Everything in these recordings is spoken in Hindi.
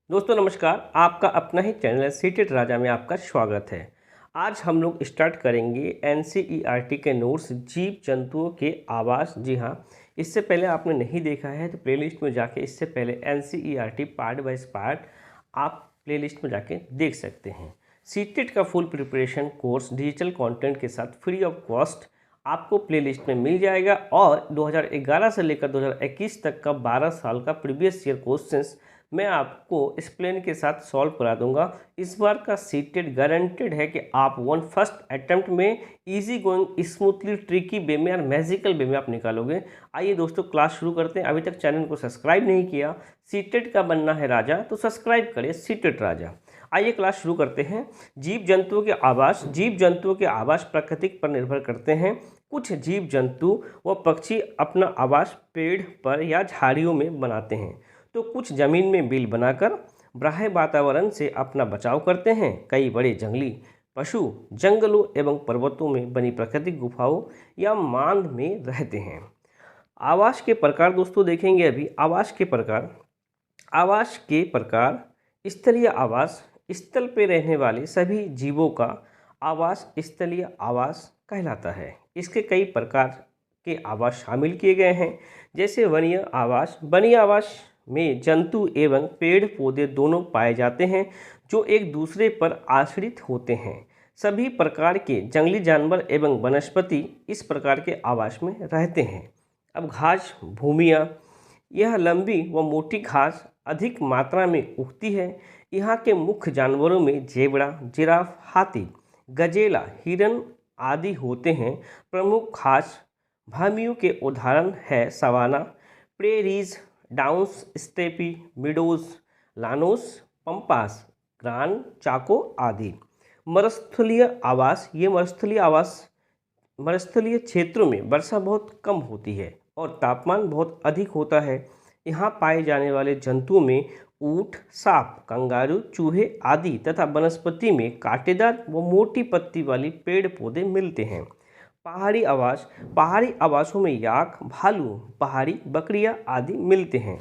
दोस्तों नमस्कार, आपका अपना ही चैनल सीटेड राजा में आपका स्वागत है। आज हम लोग स्टार्ट करेंगे एनसीईआरटी के नोट्स जीव जंतुओं के आवास। जी हाँ, इससे पहले आपने नहीं देखा है तो प्लेलिस्ट में जाके इससे पहले एनसीईआरटी पार्ट बाय पार्ट आप प्लेलिस्ट में जाके देख सकते हैं। सीटेड का full preparation course digital content के साथ फ्री ऑफ कॉस्ट आपको प्लेलिस्ट में मिल जाएगा और 2011 से लेकर 2021 तक का 12 साल का प्रीवियस ईयर क्वेश्चंस मैं आपको एक्सप्लेन के साथ सॉल्व करा दूंगा। इस बार का सीटेड गारंटेड है कि आप फर्स्ट अटेम्प्ट में इजी गोइंग स्मूथली ट्रिकी वे में और मैजिकल वे में आप निकालोगे। आइए दोस्तों क्लास शुरू करते हैं। अभी तक चैनल को सब्सक्राइब नहीं किया, सीटेड का बनना है राजा तो सब्सक्राइब करें सीटेड राजा। आइए क्लास शुरू करते हैं। जीव जंतुओं के आवास। जीव जंतुओं के आवास प्राकृतिक पर निर्भर करते हैं। कुछ जीव जंतु व पक्षी अपना आवास पेड़ पर या झाड़ियों में बनाते हैं तो कुछ जमीन में बिल बनाकर बाह्य वातावरण से अपना बचाव करते हैं। कई बड़े जंगली पशु जंगलों एवं पर्वतों में बनी प्राकृतिक गुफाओं या मांद में रहते हैं। आवास के प्रकार दोस्तों देखेंगे अभी। आवास के प्रकार स्थलीय आवास, स्थल पे रहने वाले सभी जीवों का आवास स्थलीय आवास कहलाता है। इसके कई प्रकार के आवास शामिल किए गए हैं, जैसे वनीय आवास। वनीय आवास में जंतु एवं पेड़ पौधे दोनों पाए जाते हैं जो एक दूसरे पर आश्रित होते हैं। सभी प्रकार के जंगली जानवर एवं वनस्पति इस प्रकार के आवास में रहते हैं। अब घास भूमियाँ, यह लंबी व मोटी घास अधिक मात्रा में उगती है। यहाँ के मुख्य जानवरों में जेबड़ा, जिराफ, हाथी, गजेला, हिरन आदि होते हैं। प्रमुख घास भूमियों के उदाहरण है savanna, prairies, downs, steppe, meadows, llanos, pampas, Gran, Chaco आदि। मरुस्थलीय आवास। ये मरुस्थलीय क्षेत्रों में वर्षा बहुत कम होती है और तापमान बहुत अधिक होता है। यहाँ पाए जाने वाले जंतुओं में ऊंट, सांप, कंगारू, चूहे आदि तथा वनस्पति में कांटेदार व मोटी पत्ती वाली पेड़ पौधे मिलते हैं। पहाड़ी आवास। पहाड़ी आवासों में याक, भालू, पहाड़ी बकरियां आदि मिलते हैं।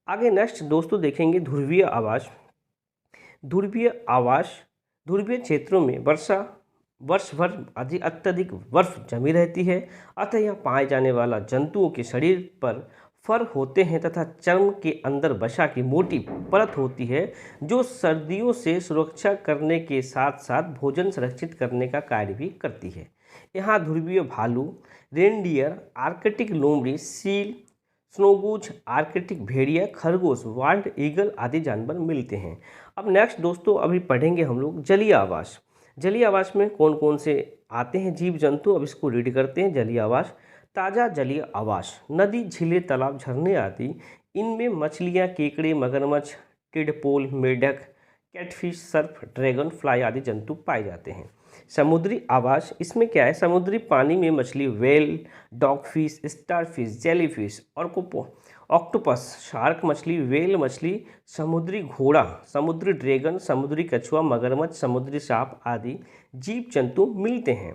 आगे नेक्स्ट दोस्तों देखेंगे ध्रुवीय आवास। ध्रुवीय क्षेत्रों में वर्ष भर अत्यधिक बर्फ जमी रहती है, अतः यह पाए जाने वाला जंतुओं के शरीर पर फर होते हैं तथा चर्म के अंदर वसा की मोटी परत होती है जो सर्दियों से सुरक्षा करने के साथ साथ भोजन सुरक्षित करने का कार्य भी करती है। यहाँ ध्रुवीय भालू, रेनडियर, आर्कटिक लोमड़ी, सील, स्नोगूज, आर्कटिक भेड़िया, खरगोश, वाइल्ड ईगल आदि जानवर मिलते हैं। अब नेक्स्ट दोस्तों अभी पढ़ेंगे हम लोग जलीय आवास। जलीय आवास में कौन कौन से आते हैं जीव जंतु, अब इसको रीड करते हैं। जलीय आवास। ताज़ा जलीय आवास, नदी, झीलें, तालाब, झरने आदि। इनमें मछलियाँ, केकड़े, मगरमच्छ, टिडपोल, मेढक, कैटफिश, सर्प, ड्रैगन फ्लाई आदि जंतु पाए जाते हैं। समुद्री आवास। इसमें क्या है, समुद्री पानी में मछली, whale, dogfish, starfish, jellyfish, octopus, shark मछली, व्हेल मछली, समुद्री घोड़ा, समुद्री ड्रैगन, समुद्री कछुआ, मगरमच्छ, समुद्री सांप आदि जीव जंतु मिलते हैं।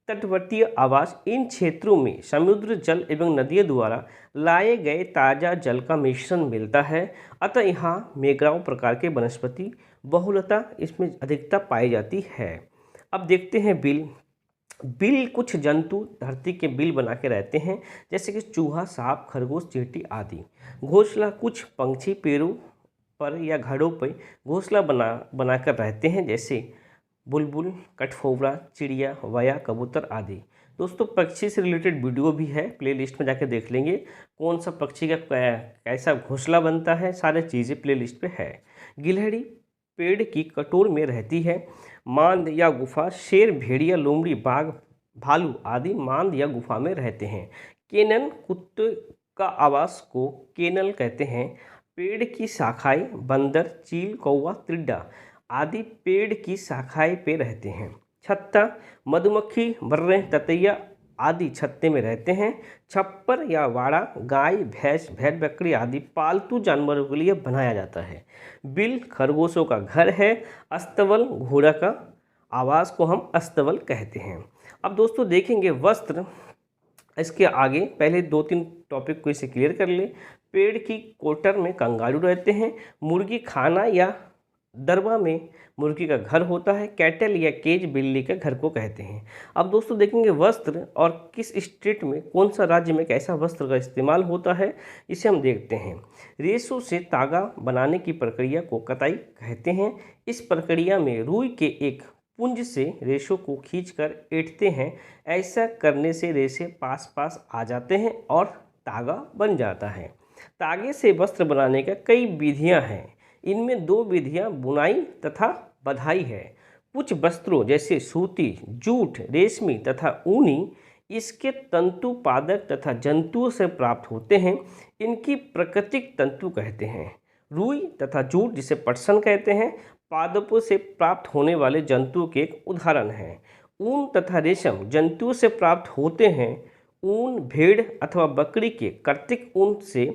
तटवर्तीय आवास। इन क्षेत्रों में समुद्र जल एवं नदियों द्वारा लाए गए ताज़ा जल का मिश्रण मिलता है, अतः यहाँ मैंग्रोव प्रकार के वनस्पति बहुलता इसमें अधिकता पाई जाती है। अब देखते हैं बिल। कुछ जंतु धरती के बिल बना के रहते हैं, जैसे कि चूहा, सांप, खरगोश, चींटी आदि। घोंसला। कुछ पंछी पेड़ों पर या घड़ों पर घोंसला बनाकर रहते हैं, जैसे बुलबुल, कठफोड़ा, चिड़िया, वया, कबूतर आदि। दोस्तों पक्षी से रिलेटेड वीडियो भी है, प्लेलिस्ट में जाके देख लेंगे कौन सा पक्षी का कैसा घोंसला बनता है, सारी चीज़ें प्लेलिस्ट पे है। गिलहरी पेड़ की कटोर में रहती है। मांद या गुफा। शेर, भेड़िया, लोमड़ी, बाघ, भालू आदि मांद या गुफा में रहते हैं। केनन। कुत्ते का आवास को केनल कहते हैं। पेड़ की शाखाएं। बंदर, चील, कौवा, तिड्डा आदि पेड़ की शाखाएं पे रहते हैं। छत्ता। मधुमक्खी, बर्रे, ततैया आदि छत्ते में रहते हैं। छप्पर या वाड़ा गाय, भैंस, भेड़, बकरी आदि पालतू जानवरों के लिए बनाया जाता है। बिल खरगोशों का घर है। अस्तबल घोड़ा का आवास को हम अस्तबल कहते हैं। अब दोस्तों देखेंगे वस्त्र। इसके आगे पहले 2-3 टॉपिक को इसे क्लियर कर ले। पेड़ की कोटर में कंगारू रहते हैं। मुर्गी खाना या दरबा में मुर्गी का घर होता है। कैटल या केज बिल्ली के घर को कहते हैं। अब दोस्तों देखेंगे वस्त्र और किस स्टेट में, कौन सा राज्य में कैसा वस्त्र का इस्तेमाल होता है, इसे हम देखते हैं। रेशों से तागा बनाने की प्रक्रिया को कताई कहते हैं। इस प्रक्रिया में रुई के एक पुंज से रेशों को खींचकर ऐंठते हैं। ऐसा करने से रेशे पास पास आ जाते हैं और तागा बन जाता है। तागे से वस्त्र बनाने का कई विधियां हैं। इनमें दो विधियां बुनाई तथा बधाई है। कुछ वस्त्रों जैसे सूती, जूट, रेशमी तथा ऊनी इसके तंतु पादप तथा जंतुओं से प्राप्त होते हैं। इनकी प्राकृतिक तंतु कहते हैं। रुई तथा जूट जिसे पटसन कहते हैं, पादपों से प्राप्त होने वाले जंतुओं के एक उदाहरण हैं। ऊन तथा रेशम जंतुओं से प्राप्त होते हैं। ऊन भेड़ अथवा बकरी के कृत्रिम ऊन से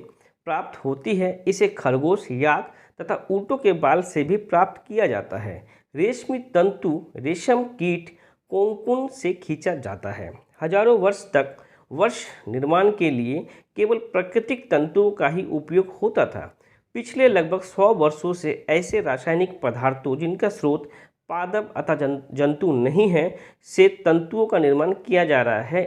प्राप्त होती है। इसे खरगोश, याक तथा ऊँटों के बाल से भी प्राप्त किया जाता है। रेशमी तंतु रेशम कीट कोकून से खींचा जाता है। हजारों वर्ष तक वस्त्र निर्माण के लिए केवल प्राकृतिक तंतुओं का ही उपयोग होता था। पिछले लगभग 100 वर्षों से ऐसे रासायनिक पदार्थों जिनका स्रोत पादप अथवा जंतु नहीं है से तंतुओं का निर्माण किया जा रहा है।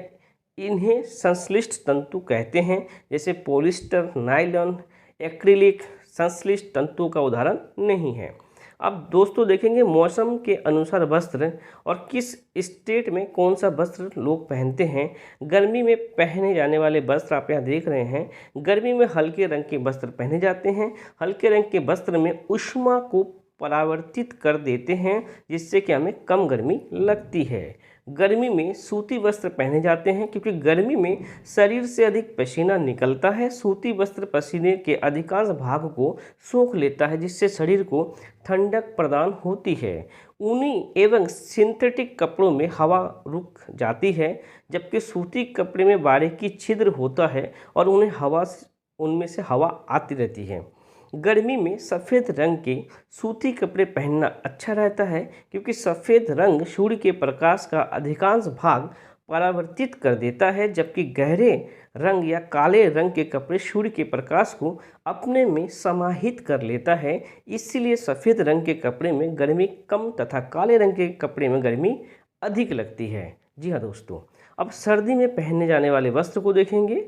इन्हें संश्लिष्ट तंतु कहते हैं, जैसे पॉलिस्टर, नायलॉन, एक्रिलिक संश्लिष्ट तंतुओं का उदाहरण नहीं है। अब दोस्तों देखेंगे मौसम के अनुसार वस्त्र और किस स्टेट में कौन सा वस्त्र लोग पहनते हैं। गर्मी में पहने जाने वाले वस्त्र आप यहाँ देख रहे हैं। गर्मी में हल्के रंग के वस्त्र पहने जाते हैं। हल्के रंग के वस्त्र में ऊष्मा को परावर्तित कर देते हैं, जिससे कि हमें कम गर्मी लगती है। गर्मी में सूती वस्त्र पहने जाते हैं क्योंकि गर्मी में शरीर से अधिक पसीना निकलता है। सूती वस्त्र पसीने के अधिकांश भाग को सोख लेता है, जिससे शरीर को ठंडक प्रदान होती है। ऊनी एवं सिंथेटिक कपड़ों में हवा रुक जाती है, जबकि सूती कपड़े में बारीकी छिद्र होता है और उनमें से हवा आती रहती है। गर्मी में सफ़ेद रंग के सूती कपड़े पहनना अच्छा रहता है क्योंकि सफ़ेद रंग सूर्य के प्रकाश का अधिकांश भाग परावर्तित कर देता है, जबकि गहरे रंग या काले रंग के कपड़े सूर्य के प्रकाश को अपने में समाहित कर लेता है। इसीलिए सफ़ेद रंग के कपड़े में गर्मी कम तथा काले रंग के कपड़े में गर्मी अधिक लगती है। जी हाँ दोस्तों, अब सर्दी में पहनने जाने वाले वस्त्र को देखेंगे।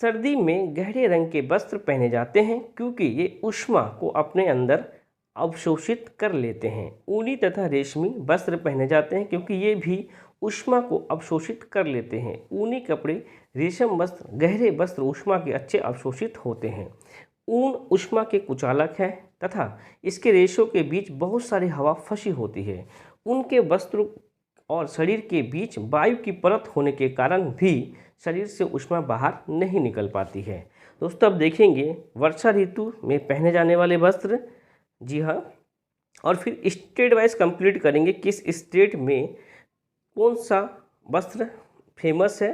सर्दी में गहरे रंग के वस्त्र पहने जाते हैं क्योंकि ये ऊष्मा को अपने अंदर अवशोषित कर लेते हैं। ऊनी तथा रेशमी वस्त्र पहने जाते हैं क्योंकि ये भी ऊष्मा को अवशोषित कर लेते हैं। ऊनी कपड़े, रेशम वस्त्र, गहरे वस्त्र ऊष्मा के अच्छे अवशोषित होते हैं। ऊन ऊष्मा के कुचालक है तथा इसके रेशों के बीच बहुत सारी हवा फंसी होती है। उनके वस्त्रों और शरीर के बीच वायु की परत होने के कारण भी शरीर से ऊष्मा बाहर नहीं निकल पाती है। दोस्तों अब देखेंगे वर्षा ऋतु में पहने जाने वाले वस्त्र। जी हाँ, और फिर स्टेट वाइज कंप्लीट करेंगे किस स्टेट में कौन सा वस्त्र फेमस है।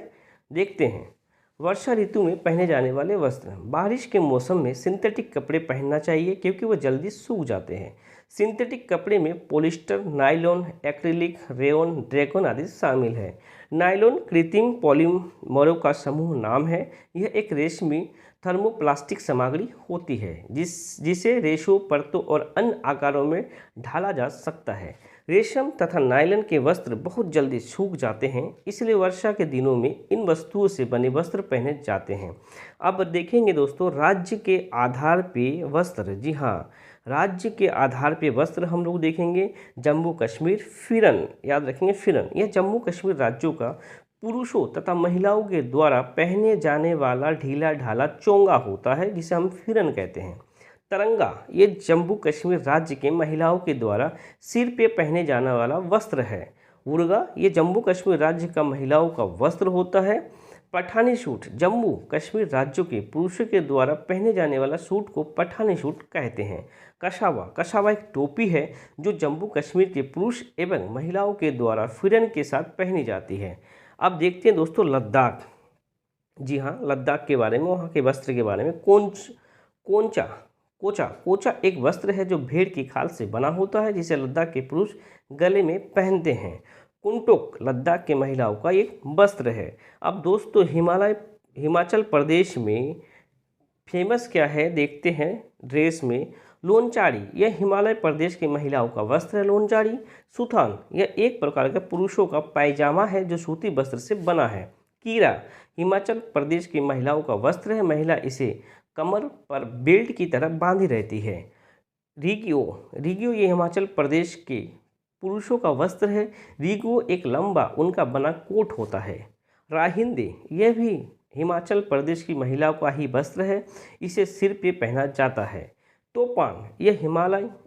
देखते हैं वर्षा ऋतु में पहने जाने वाले वस्त्र। बारिश के मौसम में सिंथेटिक कपड़े पहनना चाहिए क्योंकि वो जल्दी सूख जाते हैं। सिंथेटिक कपड़े में polyester, nylon, acrylic, rayon, dragon आदि शामिल है। नायलॉन कृत्रिम पॉलीमरों का समूह नाम है। यह एक रेशमी थर्मोप्लास्टिक सामग्री होती है जिसे रेशों, परतों और अन्य आकारों में ढाला जा सकता है। रेशम तथा नायलॉन के वस्त्र बहुत जल्दी सूख जाते हैं, इसलिए वर्षा के दिनों में इन वस्तुओं से बने वस्त्र पहने जाते हैं। अब देखेंगे दोस्तों राज्य के आधार पे वस्त्र। जी हाँ, राज्य के आधार पे वस्त्र हम लोग देखेंगे। जम्मू कश्मीर फिरन, याद रखेंगे फिरन, यह जम्मू कश्मीर राज्यों का पुरुषों तथा महिलाओं के द्वारा पहने जाने वाला ढीला ढाला चोंगा होता है, जिसे हम फिरन कहते हैं। तरंगा, ये जम्मू कश्मीर राज्य के महिलाओं के द्वारा सिर पे पहने जाने वाला वस्त्र है। उर्गा, ये जम्मू कश्मीर राज्य का महिलाओं का वस्त्र होता है। पठानी सूट, जम्मू कश्मीर राज्यों के पुरुषों के द्वारा पहने जाने वाला सूट को पठानी सूट कहते हैं। कशावा, कशावा एक टोपी है जो जम्मू कश्मीर के पुरुष एवं महिलाओं के द्वारा फिरन के साथ पहनी जाती है। अब देखते हैं दोस्तों लद्दाख। जी हाँ, लद्दाख के बारे में, वहाँ के वस्त्र के बारे में। कोचा एक वस्त्र है जो भेड़ की खाल से बना होता है, जिसे लद्दाख के पुरुष गले में पहनते हैं। कुंटोक लद्दाख के महिलाओं का एक वस्त्र है। अब दोस्तों हिमाचल प्रदेश में फेमस क्या है देखते हैं ड्रेस में। लोनचाड़ी यह हिमालय प्रदेश की महिलाओं का वस्त्र है। लोनचाड़ी। सुथान यह एक प्रकार का पुरुषों का पायजामा है जो सूती वस्त्र से बना है। कीरा हिमाचल प्रदेश की महिलाओं का वस्त्र है। महिला इसे कमर पर बेल्ट की तरह बांधी रहती है। रीगियो रीगियो ये हिमाचल प्रदेश के पुरुषों का वस्त्र है। रीगियो एक लंबा उनका बना कोट होता है। राहिंदे यह भी हिमाचल प्रदेश की महिलाओं का ही वस्त्र है। इसे सिर पे पहना जाता है। तोपान यह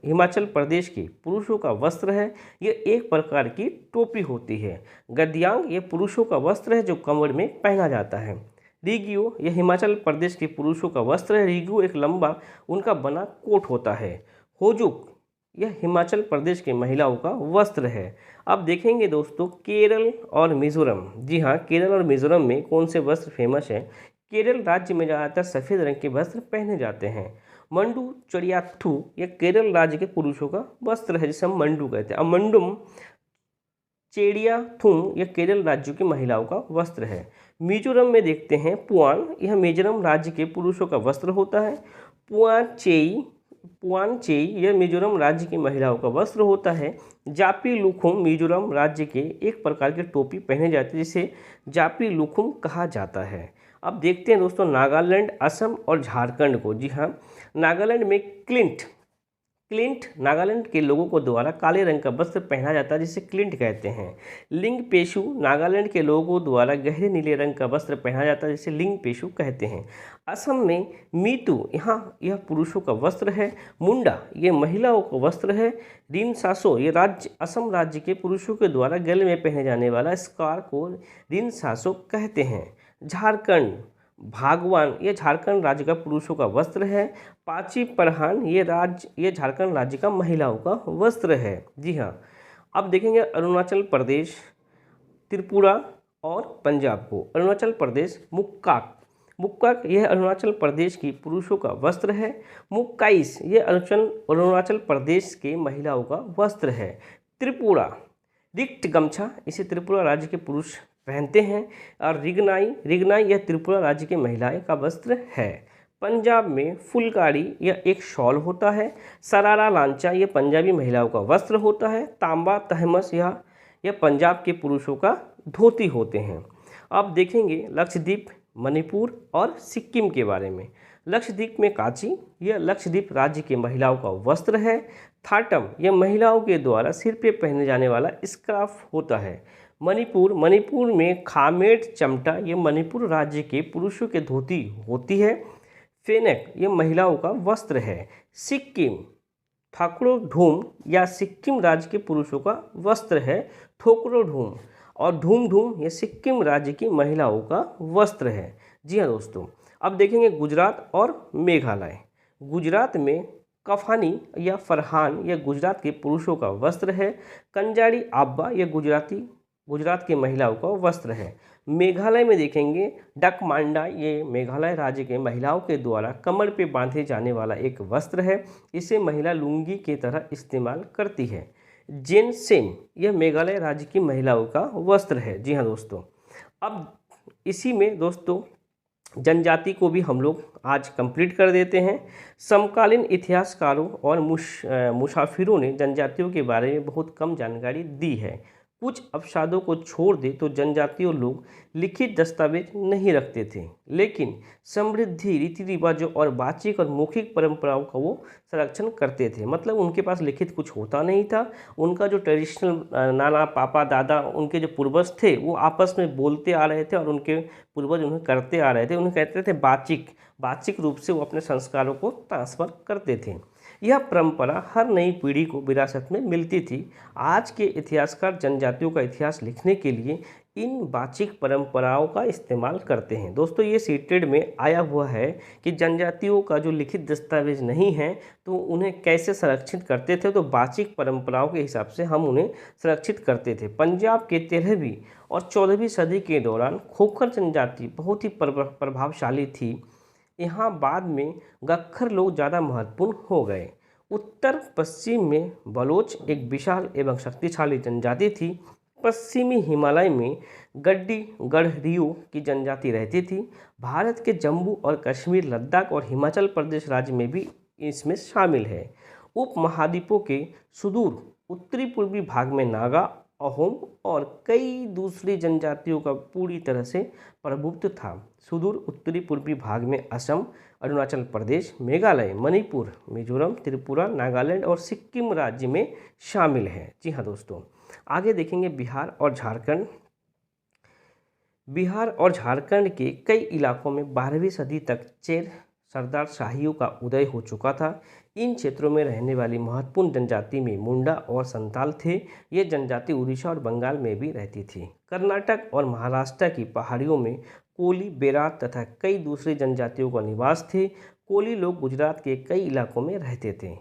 हिमाचल प्रदेश के पुरुषों का वस्त्र है। यह एक प्रकार की टोपी होती है। गद्यांग यह पुरुषों का वस्त्र है जो कमर में पहना जाता है। रीगियो यह हिमाचल प्रदेश के पुरुषों का वस्त्र है। रीगियो एक लंबा उनका बना कोट होता है। होजुक यह हिमाचल प्रदेश की महिलाओं का वस्त्र है। अब देखेंगे दोस्तों केरल और मिजोरम। जी हाँ, केरल और मिजोरम में कौन से वस्त्र फेमस हैं। केरल राज्य में ज़्यादातर सफ़ेद रंग के वस्त्र पहने जाते हैं। मंडू चड़ियाथू यह केरल राज्य के पुरुषों का वस्त्र है जिसे हम मंडू कहते हैं। अब मंडुम चेड़ियाथुम यह केरल राज्य की महिलाओं का वस्त्र है। मिजोरम में देखते हैं पुआन यह मिजोरम राज्य के पुरुषों का वस्त्र होता है। पुआनचेई यह मिजोरम राज्य की महिलाओं का वस्त्र होता है। जापी लुखुम मिजोरम राज्य के एक प्रकार की टोपी पहने जाती है जिसे जापी लुखुम कहा जाता है। अब देखते हैं दोस्तों नागालैंड, असम और झारखंड को। जी हाँ, नागालैंड में क्लिंट नागालैंड के लोगों को द्वारा काले रंग का वस्त्र पहना जाता है जिसे क्लिंट कहते हैं। लिंगपेशु नागालैंड के लोगों को द्वारा गहरे नीले रंग का वस्त्र पहना जाता है जिसे लिंगपेशु कहते हैं। असम में मीतू यह पुरुषों का वस्त्र है। मुंडा ये महिलाओं का वस्त्र है। रिनसासो ये असम राज्य के पुरुषों के द्वारा गले में पहने जाने वाला स्कार्फ को रिनसासो कहते हैं। झारखंड भागवान ये झारखंड राज्य का पुरुषों का वस्त्र है। पाची परहान ये झारखंड राज्य का महिलाओं का वस्त्र है। जी हाँ, अब देखेंगे अरुणाचल प्रदेश, त्रिपुरा और पंजाब को। अरुणाचल प्रदेश मुक्काक यह अरुणाचल प्रदेश की पुरुषों का वस्त्र है। मुक्काइस ये अरुणाचल प्रदेश के महिलाओं का वस्त्र है। त्रिपुरा रिक्त गमछा इसे त्रिपुरा राज्य के पुरुष पहनते हैं। और रिगनाई यह त्रिपुरा राज्य की महिलाएं का वस्त्र है। पंजाब में फुलकारी यह एक शॉल होता है। सरारा लांचा यह पंजाबी महिलाओं का वस्त्र होता है। तांबा तहमस यह पंजाब के पुरुषों का धोती होते हैं। अब देखेंगे लक्षद्वीप, मणिपुर और सिक्किम के बारे में। लक्षद्वीप में काची यह लक्षद्वीप राज्य की महिलाओं का वस्त्र है। थाटम यह महिलाओं के द्वारा सिर पे पहने जाने वाला स्कार्फ होता है। मणिपुर में खामेट चमटा ये मणिपुर राज्य के पुरुषों के धोती होती है। फेनेक ये महिलाओं का वस्त्र है। सिक्किम थाकड़ो ढूम या सिक्किम राज्य के पुरुषों का वस्त्र है। थोकरो ढूम और ढूम ये सिक्किम राज्य की महिलाओं का वस्त्र है। जी हाँ दोस्तों, अब देखेंगे गुजरात और मेघालय। गुजरात में कफानी या फरहान यह गुजरात के पुरुषों का वस्त्र है। कंजाड़ी आब्बा यह गुजरात की महिलाओं का वस्त्र है। मेघालय में देखेंगे डकमांडा ये मेघालय राज्य के महिलाओं के द्वारा कमर पे बांधे जाने वाला एक वस्त्र है। इसे महिला लुंगी की तरह इस्तेमाल करती है। जेनसेन यह मेघालय राज्य की महिलाओं का वस्त्र है। जी हाँ दोस्तों, अब इसी में दोस्तों जनजाति को भी हम लोग आज कंप्लीट कर देते हैं। समकालीन इतिहासकारों और मुसाफिरों ने जनजातियों के बारे में बहुत कम जानकारी दी है। कुछ अपवादों को छोड़ दे तो जनजातीय लोग लिखित दस्तावेज नहीं रखते थे, लेकिन समृद्धि रीति रिवाजों और बातचीत और मौखिक परंपराओं का वो संरक्षण करते थे। मतलब उनके पास लिखित कुछ होता नहीं था। उनका जो ट्रेडिशनल नाना पापा दादा उनके जो पूर्वज थे वो आपस में बोलते आ रहे थे और उनके पूर्वज उन्हें करते आ रहे थे। उन्हें कहते थे बातचीत रूप से वो अपने संस्कारों को ट्रांसफर करते थे। यह परंपरा हर नई पीढ़ी को विरासत में मिलती थी। आज के इतिहासकार जनजातियों का इतिहास लिखने के लिए इन बातचीत परंपराओं का इस्तेमाल करते हैं। दोस्तों ये सीटेड में आया हुआ है कि जनजातियों का जो लिखित दस्तावेज नहीं है तो उन्हें कैसे संरक्षित करते थे, तो बातचीत परंपराओं के हिसाब से हम उन्हें संरक्षित करते थे। पंजाब के 13वीं और 14वीं सदी के दौरान खोखर जनजाति बहुत ही प्रभावशाली थी। यहाँ बाद में गक्खर लोग ज़्यादा महत्वपूर्ण हो गए। उत्तर पश्चिम में बलोच एक विशाल एवं शक्तिशाली जनजाति थी। पश्चिमी हिमालय में गड्डी गढ़रियों की जनजाति रहती थी। भारत के जम्मू और कश्मीर, लद्दाख और हिमाचल प्रदेश राज्य में भी इसमें शामिल है। उपमहाद्वीपों के सुदूर उत्तरी पूर्वी भाग में नागा, अहोम और कई दूसरी जनजातियों का पूरी तरह से प्रभुत्व था। सुदूर उत्तरी पूर्वी भाग में असम, अरुणाचल प्रदेश, मेघालय, मणिपुर, मिजोरम, त्रिपुरा, नागालैंड और सिक्किम राज्य में शामिल हैं। जी हाँ दोस्तों, आगे देखेंगे बिहार और झारखंड। बिहार और झारखंड के कई इलाकों में 12वीं सदी तक चेर सरदार शाहियों का उदय हो चुका था। इन क्षेत्रों में रहने वाली महत्वपूर्ण जनजाति में मुंडा और संताल थे। ये जनजाति उड़ीसा और बंगाल में भी रहती थी। कर्नाटक और महाराष्ट्र की पहाड़ियों में कोली, बेरात तथा कई दूसरी जनजातियों का निवास थे। कोली लोग गुजरात के कई इलाकों में रहते थे।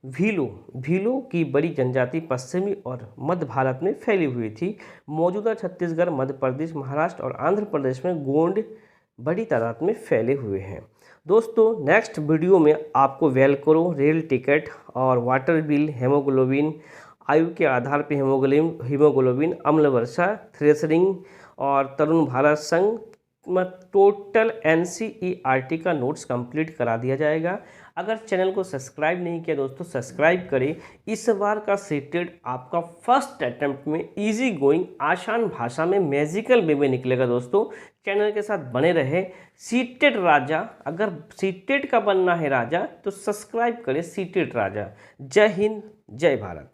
भीलों की बड़ी जनजाति पश्चिमी और मध्य भारत में फैली हुई थी। मौजूदा छत्तीसगढ़, मध्य प्रदेश, महाराष्ट्र और आंध्र प्रदेश में गोंड बड़ी तादाद में फैले हुए हैं। दोस्तों, नेक्स्ट वीडियो में आपको वेलक्रो, रेल टिकट और वाटर बिल, हेमोग्लोबिन, आयु के आधार पर हीमोग्लोबिन, अम्ल वर्षा, थ्रेसरिंग और तरुण भारत संघ टोटल NCERT का नोट्स कंप्लीट करा दिया जाएगा। अगर चैनल को सब्सक्राइब नहीं किया दोस्तों, सब्सक्राइब करें। इस बार का सीटेट आपका फर्स्ट अटेम्प्ट में इजी गोइंग, आसान भाषा में, मैजिकल वे में निकलेगा दोस्तों। चैनल के साथ बने रहे। सीटेट राजा, अगर सीटेट का बनना है राजा तो सब्सक्राइब करें सीटेट राजा। जय हिंद, जय भारत।